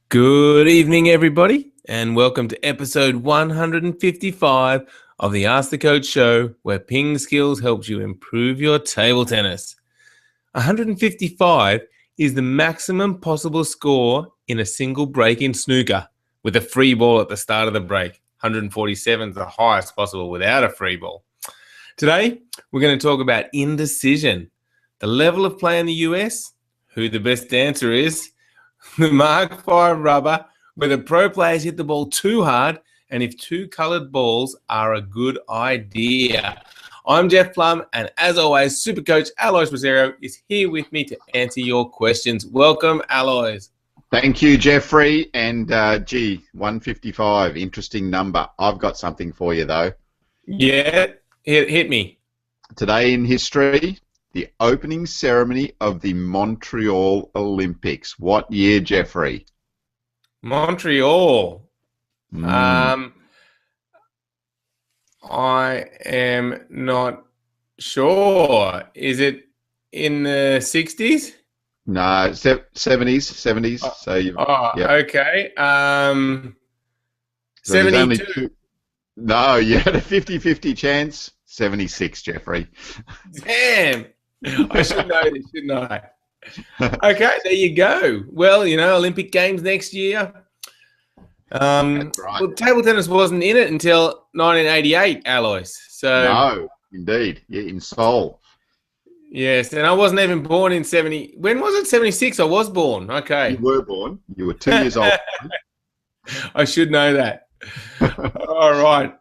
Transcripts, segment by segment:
Good evening, everybody, and welcome to episode 155 of the Ask the Coach show, where PingSkills helps you improve your table tennis. 155 is the maximum possible score in a single break in snooker, with a free ball at the start of the break. 147 is the highest possible without a free ball. Today, we're going to talk about indecision, the level of play in the US, who the best dancer is, the Mark 5 rubber, whether pro players hit the ball too hard, and if two coloured balls are a good idea. I'm Jeff Plum, and as always, Super Coach Alois Rosario is here with me to answer your questions. Welcome, Alois. Thank you, Jeffrey. And 155, interesting number. I've got something for you, though. Yeah, hit me. Today in history, the opening ceremony of the Montreal Olympics. What year, Jeffrey? Montreal. I am not sure. Is it in the 60s? No, 70s. So okay. So 72. No, you had a 50-50 chance. 76, Jeffrey. Damn. I should know this, shouldn't I? Okay, there you go. Well, Olympic Games next year. That's right. Well, table tennis wasn't in it until 1988, Alois. So No, indeed. Yeah, in Seoul. Yes, and I wasn't even born in 70. When was it? 76. I was born. Okay. You were born. You were 2 years old. I should know that. All right.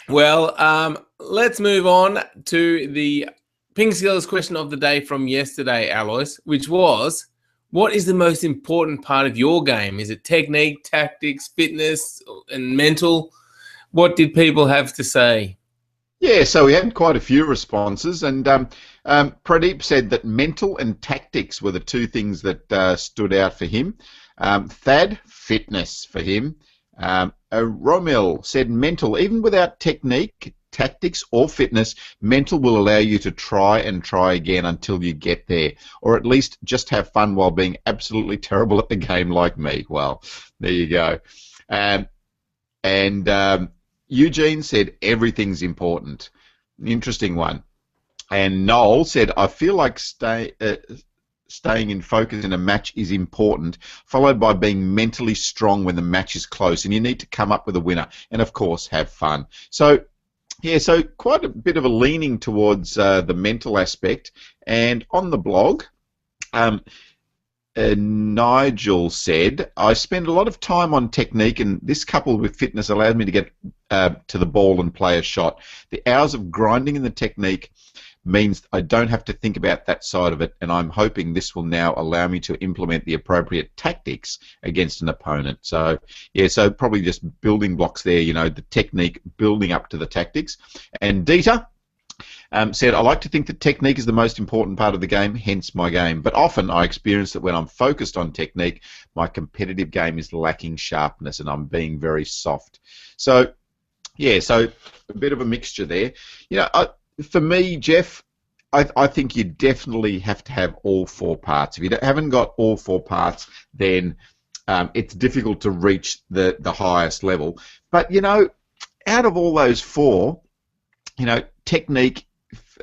Well, let's move on to the PingSkills question of the day from yesterday, Alois, which was, what is the most important part of your game? Is it technique, tactics, fitness, and mental? What did people have to say? Yeah, so we had quite a few responses, and Pradeep said that mental and tactics were the two things that stood out for him. Thad, fitness for him. Romil said mental, even without technique, tactics or fitness, mental will allow you to try and try again until you get there, or at least just have fun while being absolutely terrible at the game like me. Well, there you go. And Eugene said everything's important. Interesting one. And Noel said, I feel like staying in focus in a match is important, followed by being mentally strong when the match is close, and you need to come up with a winner, and of course have fun. So yeah, so quite a bit of a leaning towards the mental aspect. And on the blog, Nigel said, I spend a lot of time on technique, and this coupled with fitness allows me to get to the ball and play a shot. The hours of grinding in the technique means I don't have to think about that side of it, and I'm hoping this will now allow me to implement the appropriate tactics against an opponent. So yeah, so probably just building blocks there, the technique building up to the tactics. And Dieter said, I like to think that technique is the most important part of the game, hence my game. But often I experience that when I'm focused on technique, my competitive game is lacking sharpness and I'm being very soft. So yeah, so a bit of a mixture there. For me, Jeff, I think you definitely have to have all four parts. If you haven't got all four parts, then it's difficult to reach the highest level. But, out of all those four, technique,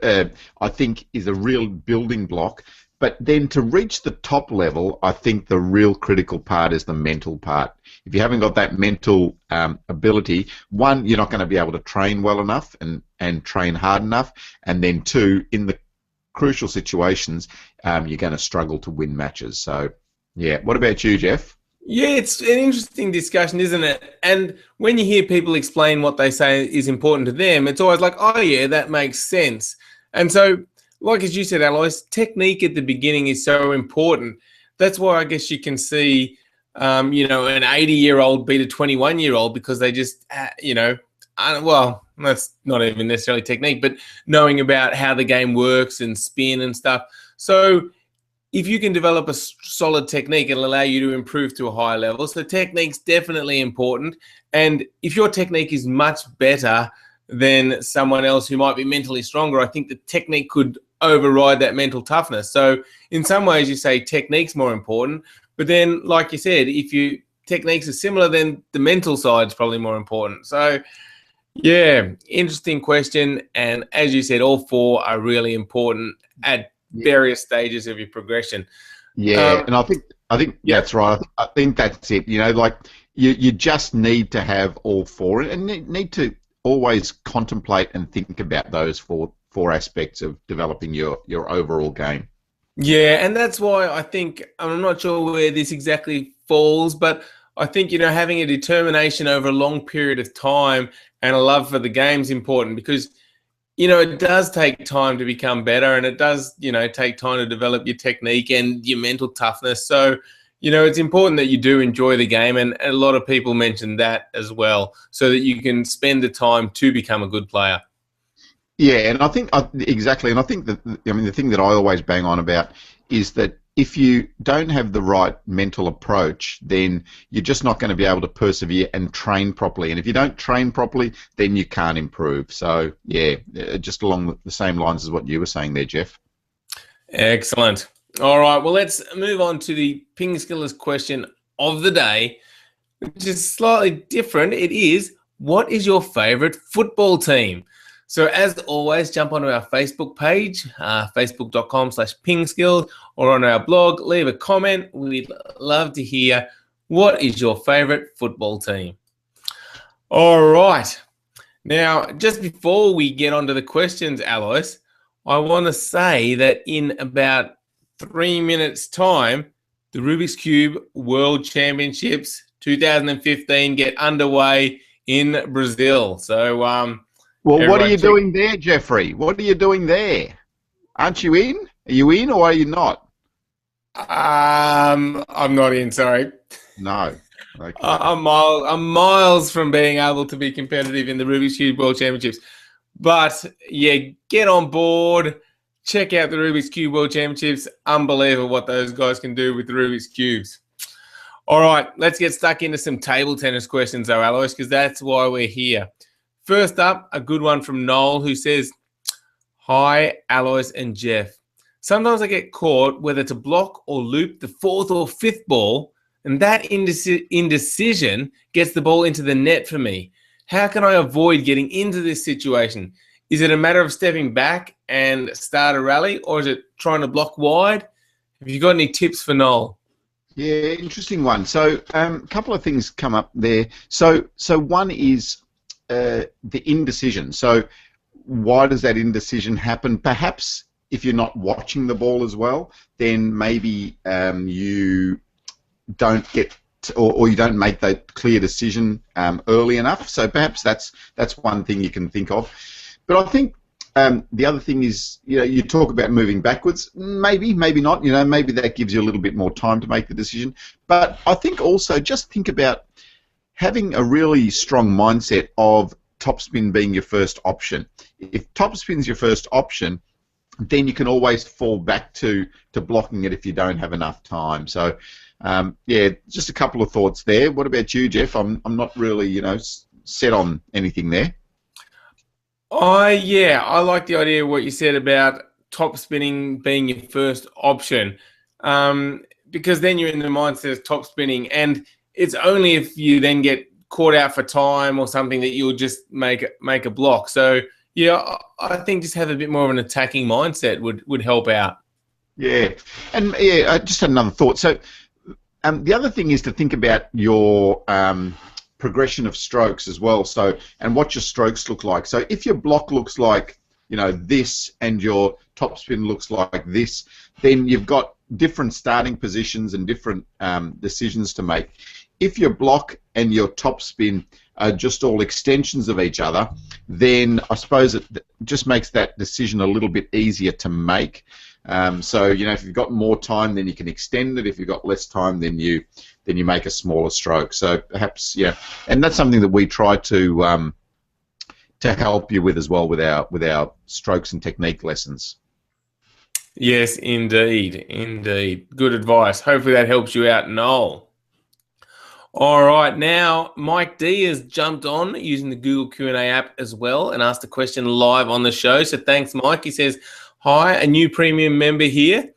I think, is a real building block. But then to reach the top level, I think the real critical part is the mental part. If you haven't got that mental ability, one, you're not going to be able to train well enough and train hard enough, and then two, in the crucial situations, you're going to struggle to win matches. So, yeah. What about you, Jeff? Yeah, it's an interesting discussion, isn't it? And when you hear people explain what they say is important to them, it's always like, oh, yeah, that makes sense. And so, like as you said, Alois, technique at the beginning is so important. That's why I guess you can see, an 80-year-old beat a 21-year-old because they just, well, that's not even necessarily technique, but knowing about how the game works and spin and stuff. So if you can develop a solid technique, it'll allow you to improve to a higher level. So technique's definitely important. And if your technique is much better than someone else who might be mentally stronger, I think the technique could override that mental toughness. So in some ways you say technique's more important, but then like you said, if you techniques are similar, then the mental side's probably more important. So yeah, interesting question. And as you said, all four are really important at various stages of your progression. Yeah, and I think Yeah. that's right. I think that's it. Like you just need to have all four, and need to always contemplate and think about those four aspects of developing your overall game. Yeah, and that's why I think I'm not sure where this exactly falls, but I think having a determination over a long period of time and a love for the game is important because it does take time to become better, and it does take time to develop your technique and your mental toughness. So it's important that you do enjoy the game, and a lot of people mention that as well, so that you can spend the time to become a good player. Yeah, and I think exactly, and I think that the thing that I always bang on about is that if you don't have the right mental approach, then you're just not going to be able to persevere and train properly. And if you don't train properly, then you can't improve. So yeah, just along the same lines as what you were saying there, Jeff. Excellent. All right, well, let's move on to the PingSkills question of the day, which is slightly different. It is, what is your favorite football team? So as always, jump onto our Facebook page, facebook.com/PingSkills, or on our blog, leave a comment. We'd love to hear, what is your favorite football team? All right. Now, just before we get onto the questions, Alois, I want to say that in about 3 minutes' time, the Rubik's Cube World Championships 2015 get underway in Brazil. So, Well, what are you doing there, Jeffrey? What are you doing there? Aren't you in? Are you in or are you not? I'm not in. Sorry. No. Okay. I'm miles from being able to be competitive in the Rubik's Cube World Championships. But yeah, get on board. Check out the Rubik's Cube World Championships. Unbelievable what those guys can do with the Rubik's Cubes. All right, let's get stuck into some table tennis questions, though, Alois, because that's why we're here. First up, a good one from Noel, who says, "Hi, Alois and Jeff. Sometimes I get caught whether to block or loop the fourth or fifth ball, and that indecision gets the ball into the net for me. How can I avoid getting into this situation? Is it a matter of stepping back and start a rally, or is it trying to block wide? Have you got any tips for Noel?" Yeah, interesting one. So, a couple of things come up there. So one is the indecision. So, why does that indecision happen? Perhaps if you're not watching the ball as well, then maybe you don't get or you don't make that clear decision early enough. So perhaps that's one thing you can think of. But I think the other thing is, you talk about moving backwards. Maybe not. Maybe that gives you a little bit more time to make the decision. But I think also just think about having a really strong mindset of topspin being your first option. If topspin's your first option, then you can always fall back to blocking it if you don't have enough time. So, yeah, just a couple of thoughts there. What about you, Jeff? I'm not really, set on anything there. Yeah, I like the idea of what you said about top spinning being your first option, because then you're in the mindset of top spinning, and it's only if you then get caught out for time or something that you'll just make a block. So yeah, I think just have a bit more of an attacking mindset would help out. Yeah, and yeah, I just had another thought. So the other thing is to think about your progression of strokes as well. So, and what your strokes look like. So if your block looks like, this, and your topspin looks like this, then you've got different starting positions and different decisions to make. If your block and your topspin are just all extensions of each other, then I suppose it just makes that decision a little bit easier to make. So if you've got more time, then you can extend it. If you've got less time, then you make a smaller stroke. So perhaps, yeah, and that's something that we try to help you with as well with our strokes and technique lessons. Yes, indeed. Good advice. Hopefully that helps you out, Noel. All right, now Mike D has jumped on using the Google Q&A app as well and asked a question live on the show. So thanks, Mike. He says, Hi, a new premium member here.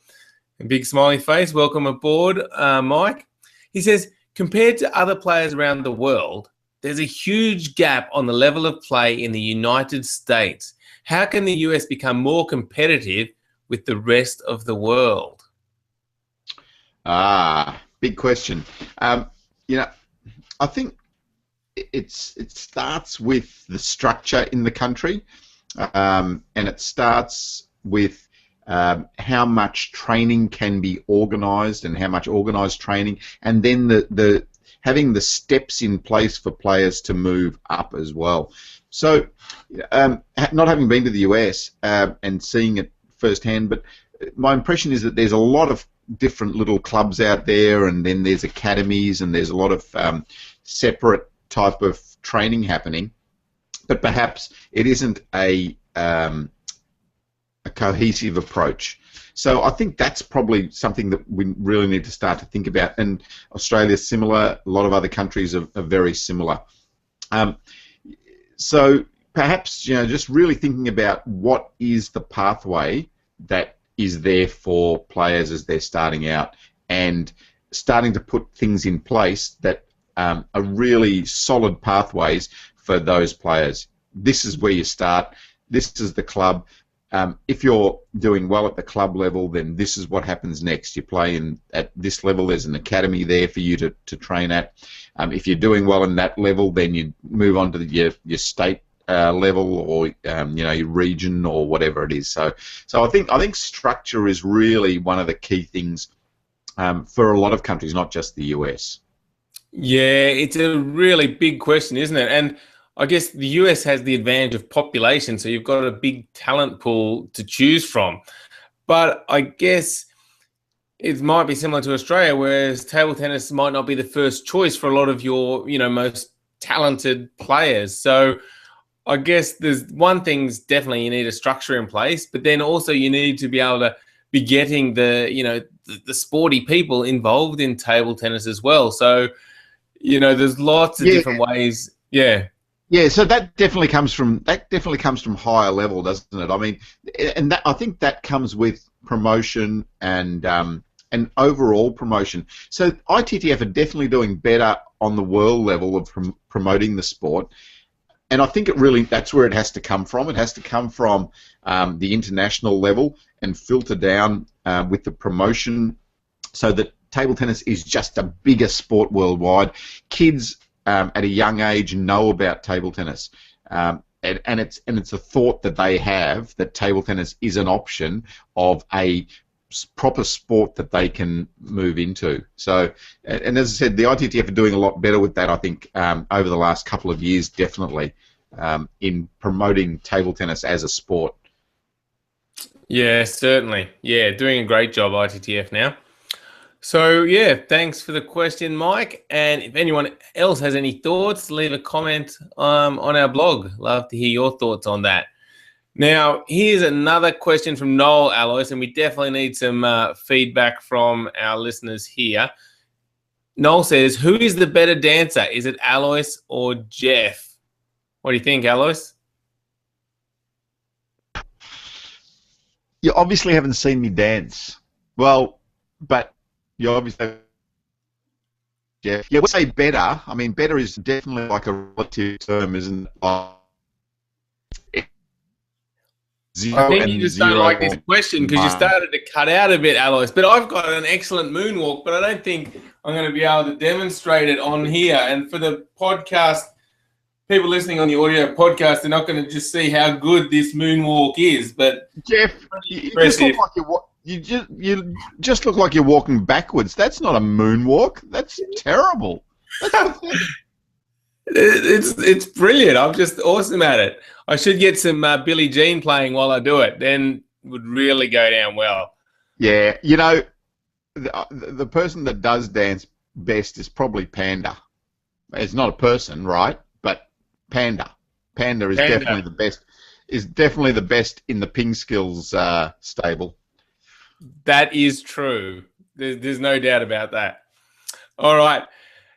A big smiley face. Welcome aboard, Mike. He says, compared to other players around the world, there's a huge gap on the level of play in the United States. How can the US become more competitive with the rest of the world? Big question. You know, I think it starts with the structure in the country, and it starts with how much training can be organised and how much organised training, and then the having the steps in place for players to move up as well. So, not having been to the US and seeing it firsthand, but my impression is that there's a lot of different little clubs out there, and then there's academies, and there's a lot of separate type of training happening, but perhaps it isn't a cohesive approach. So I think that's probably something that we really need to start to think about. And Australia's similar. A lot of other countries are very similar. So perhaps just really thinking about what is the pathway that is there for players as they're starting out, and starting to put things in place that are really solid pathways for those players. This is where you start. This is the club. If you're doing well at the club level, then this is what happens next. You play at this level. There's an academy there for you to train at. If you're doing well in that level, then you move on to your state level, or your region, or whatever it is. So I think structure is really one of the key things for a lot of countries, not just the US. Yeah, it's a really big question, isn't it? And I guess the US has the advantage of population, so you've got a big talent pool to choose from. But I guess it might be similar to Australia, whereas table tennis might not be the first choice for a lot of your, most talented players. So I guess there's one thing's definitely you need a structure in place, but then also you need to be able to be getting the sporty people involved in table tennis as well. So, there's lots of different ways. Yeah. Yeah, so that definitely comes from higher level, doesn't it? I mean, and I think that comes with promotion and overall promotion. So ITTF are definitely doing better on the world level of promoting the sport, and I think that's where it has to come from. It has to come from the international level and filter down with the promotion, so that table tennis is just a bigger sport worldwide. Kids at a young age know about table tennis, and it's a thought that they have that table tennis is an option of a proper sport that they can move into. So, and as I said, the ITTF are doing a lot better with that, I think, over the last couple of years, definitely, in promoting table tennis as a sport. Yeah, certainly. Yeah, doing a great job, ITTF now. So, yeah, thanks for the question, Mike. And if anyone else has any thoughts, leave a comment on our blog. Love to hear your thoughts on that. Now, here's another question from Noel Alois, and we definitely need some feedback from our listeners here. Noel says, who is the better dancer? Is it Alois or Jeff? What do you think, Alois? You obviously haven't seen me dance. Well, but you obviously, yeah, I would say better. I mean, better is definitely like a relative term, isn't it? I think you just don't like this question because you started to cut out a bit, Alois. But I've got an excellent moonwalk, but I don't think I'm going to be able to demonstrate it on here. And for the podcast, people listening on the audio podcast, they're not going to just see how good this moonwalk is. But Jeff, you just look like you're walking backwards. That's not a moonwalk. That's terrible. It's brilliant. I'm just awesome at it. I should get some Billie Jean playing while I do it. Then it would really go down well. Yeah, the person that does dance best is probably Panda. It's not a person, right? But Panda is definitely the best. Is definitely the best in the PingSkills stable. That is true. There's no doubt about that. All right.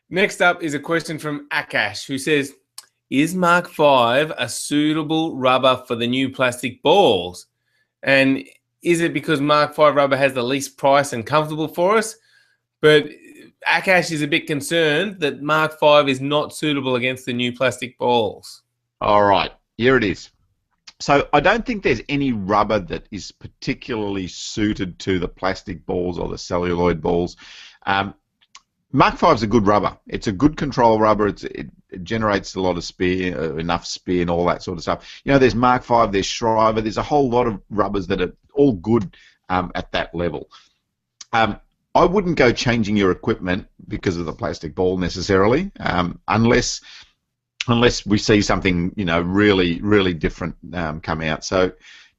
Next up is a question from Akash, who says, is Mark V a suitable rubber for the new plastic balls? And is it because Mark 5 rubber has the least price and comfortable for us? But Akash is a bit concerned that Mark 5 is not suitable against the new plastic balls. All right, here it is. So I don't think there's any rubber that is particularly suited to the plastic balls or the celluloid balls. Mark 5 is a good rubber. It's a good control rubber. It generates a lot of spear, enough spear and all that sort of stuff. You know, there's Mark 5, there's Shriver, there's a whole lot of rubbers that are all good at that level. I wouldn't go changing your equipment because of the plastic ball necessarily, unless we see something, you know, really different come out. So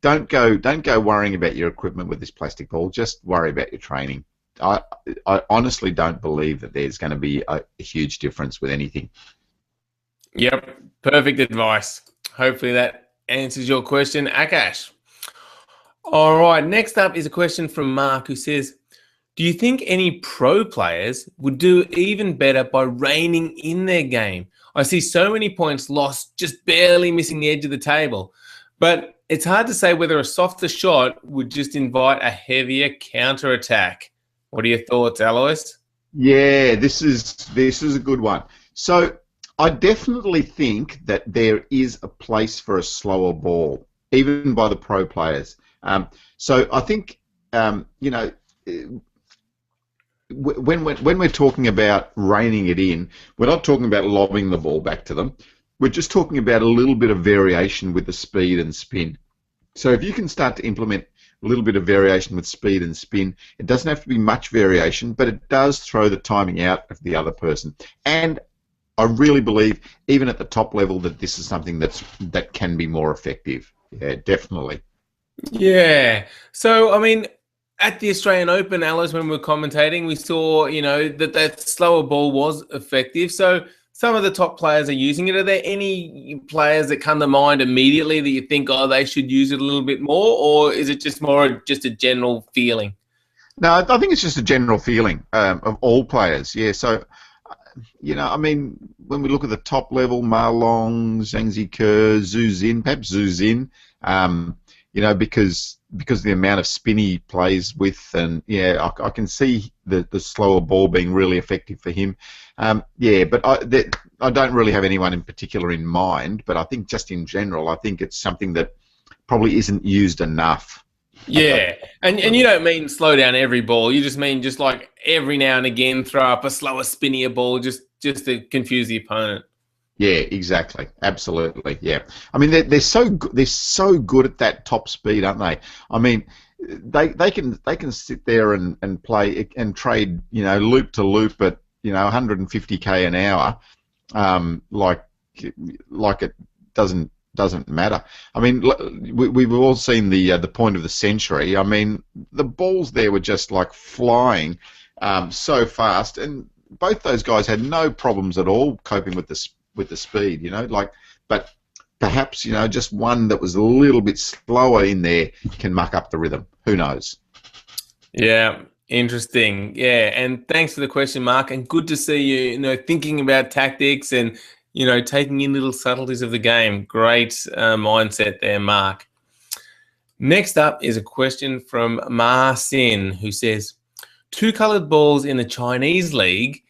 don't go worrying about your equipment with this plastic ball. Just worry about your training. I honestly don't believe that there's going to be a huge difference with anything. Yep, perfect advice. Hopefully that answers your question, Akash. All right, next up is a question from Mark who says, do you think any pro players would do even better by reining in their game? I see so many points lost, just barely missing the edge of the table. But it's hard to say whether a softer shot would just invite a heavier counter-attack. What are your thoughts, Alois? Yeah, this is a good one. So I definitely think that there is a place for a slower ball, even by the pro players. So I think, you know, when we're talking about reining it in, we're not talking about lobbing the ball back to them. We're just talking about a little bit of variation with the speed and spin. So if you can start to implement a little bit of variation with speed and spin, it doesn't have to be much variation, but it does throw the timing out of the other person. And I really believe, even at the top level, that this is something that can be more effective. Yeah, definitely. Yeah. So, I mean, at the Australian Open, Alice, when we were commentating, we saw, you know, that slower ball was effective. So some of the top players are using it. Are there any players that come to mind immediately that you think, oh, they should use it a little bit more? Or is it just more just a general feeling? No, I think it's just a general feeling of all players. Yeah, so, you know, I mean, when we look at the top level, Ma Long, Zhang Zike, Zhu Xin, perhaps Zhu Xin, you know, because the amount of spin he plays with, and yeah, I can see the slower ball being really effective for him. Yeah, but I don't really have anyone in particular in mind, but I think just in general, I think it's something that probably isn't used enough. Yeah, and you don't mean slow down every ball. You just mean just like every now and again throw up a slower, spinnier ball just to confuse the opponent. Yeah, exactly. Absolutely. Yeah. I mean, they're so good at that top speed, aren't they? I mean, they can sit there and play and trade, you know, loop to loop at, you know, 150k an hour, like it doesn't matter. I mean, we've all seen the point of the century. I mean, the balls there were just like flying so fast, and both those guys had no problems at all coping with the speed, you know, like, but perhaps, you know, just one that was a little bit slower in there can muck up the rhythm. Who knows? Yeah, interesting. Yeah, and thanks for the question, Mark, and good to see you, you know, thinking about tactics and, you know, taking in little subtleties of the game. Great mindset there, Mark. Next up is a question from Ma Sin, who says, 2 coloured balls in the Chinese league.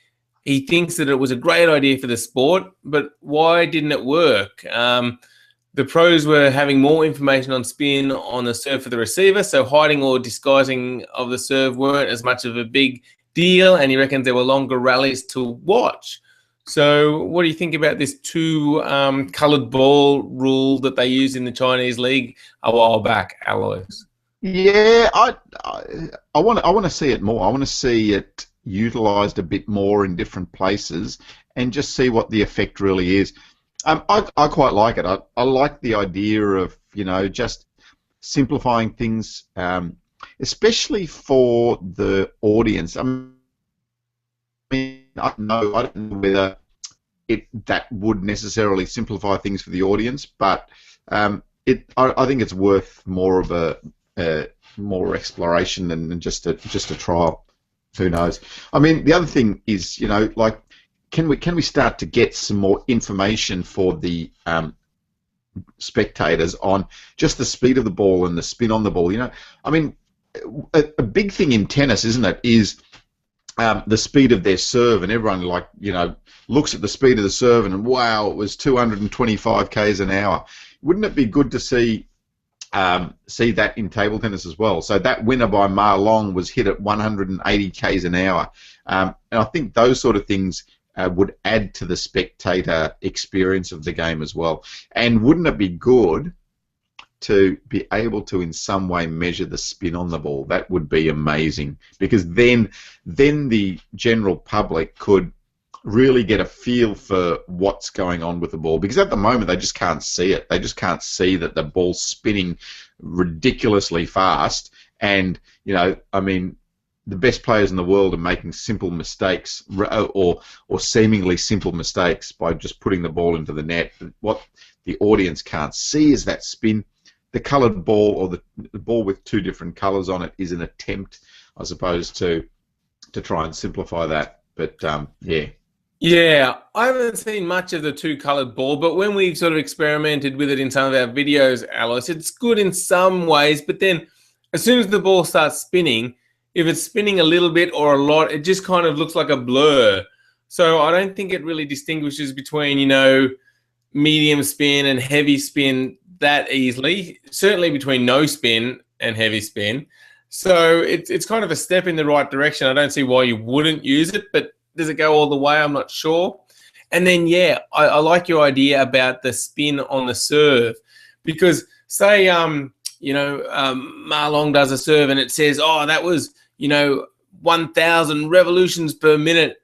He thinks that it was a great idea for the sport, but why didn't it work? The pros were having more information on spin on the serve for the receiver, so hiding or disguising of the serve weren't as much of a big deal, and he reckons there were longer rallies to watch. So what do you think about this 2 coloured ball rule that they used in the Chinese league a while back, Alois? Yeah, I want to see it more. I want to see it utilised a bit more in different places and just see what the effect really is. I quite like it. I like the idea of, you know, just simplifying things, especially for the audience. I mean, I don't know whether that would necessarily simplify things for the audience, but I think it's worth more of a more exploration than just a trial. Who knows? I mean, the other thing is, you know, like, can we start to get some more information for the spectators on just the speed of the ball and the spin on the ball. I mean, a big thing in tennis, isn't it, is the speed of their serve, and everyone looks at the speed of the serve and wow, it was 225 k's an hour. Wouldn't it be good to see that in table tennis as well? So that winner by Ma Long was hit at 180 k's an hour, and I think those sort of things would add to the spectator experience of the game as well. And wouldn't it be good to be able to in some way measure the spin on the ball? That would be amazing, because then the general public could really get a feel for what's going on with the ball, because at the moment they just can't see it. They just can't see that the ball's spinning ridiculously fast, and I mean, the best players in the world are making simple mistakes, or seemingly simple mistakes, by just putting the ball into the net. What the audience can't see is that spin. The coloured ball, or the ball with two different colours on it, is an attempt, I suppose, to try and simplify that. But yeah. Yeah, I haven't seen much of the two-coloured ball, but when we've sort of experimented with it in some of our videos, Alice, it's good in some ways, but then as soon as the ball starts spinning, if it's spinning a little bit or a lot, it just kind of looks like a blur. So I don't think it really distinguishes between, medium spin and heavy spin that easily, certainly between no spin and heavy spin. So it's kind of a step in the right direction. I don't see why you wouldn't use it, but does it go all the way? I'm not sure. And then, yeah, I like your idea about the spin on the serve, because say, Ma Long does a serve and it says, oh, that was, 1,000 revolutions per minute.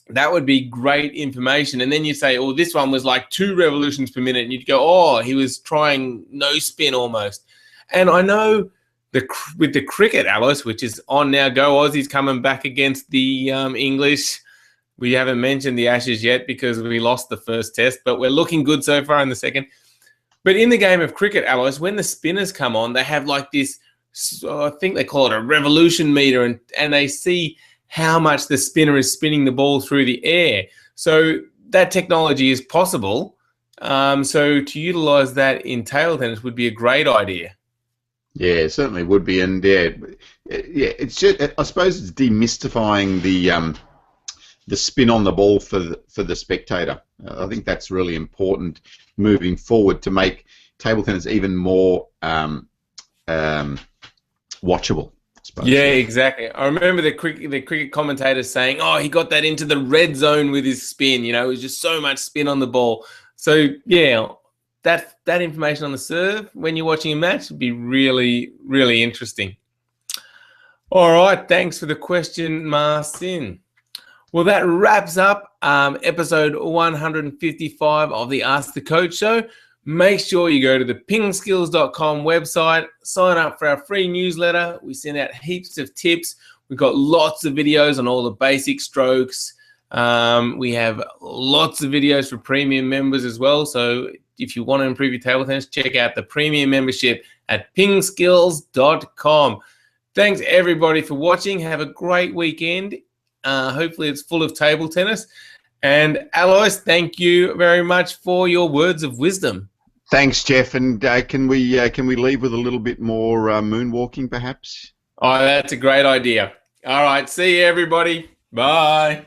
That would be great information. And then you say, oh, this one was like 2 revolutions per minute. And you'd go, oh, he was trying no spin almost. And I know with the cricket, Alice, which is on now, go Aussies coming back against the English. We haven't mentioned the Ashes yet because we lost the first test, but we're looking good so far in the second. But in the game of cricket, Alice, when the spinners come on, they have like this, I think they call it a revolution meter, and they see how much the spinner is spinning the ball through the air. So that technology is possible. So to utilize that in table tennis would be a great idea. Yeah, it certainly would be, and yeah, it's just, I suppose it's demystifying the spin on the ball for the spectator. I think that's really important moving forward to make table tennis even more watchable. Yeah, exactly. I remember the cricket commentators saying, "Oh, he got that into the red zone with his spin. It was just so much spin on the ball." So yeah, that information on the serve when you're watching a match would be really, really interesting. All right, thanks for the question, Marcin. Well, that wraps up episode 155 of the Ask the Coach show. Make sure you go to the PingSkills.com website, sign up for our free newsletter. We send out heaps of tips. We've got lots of videos on all the basic strokes. We have lots of videos for premium members as well. So if you want to improve your table tennis, check out the premium membership at PingSkills.com. Thanks, everybody, for watching. Have a great weekend. Hopefully it's full of table tennis. And Alois, thank you very much for your words of wisdom. Thanks, Jeff. And can we leave with a little bit more moonwalking, perhaps? Oh, that's a great idea. All right, see you, everybody. Bye.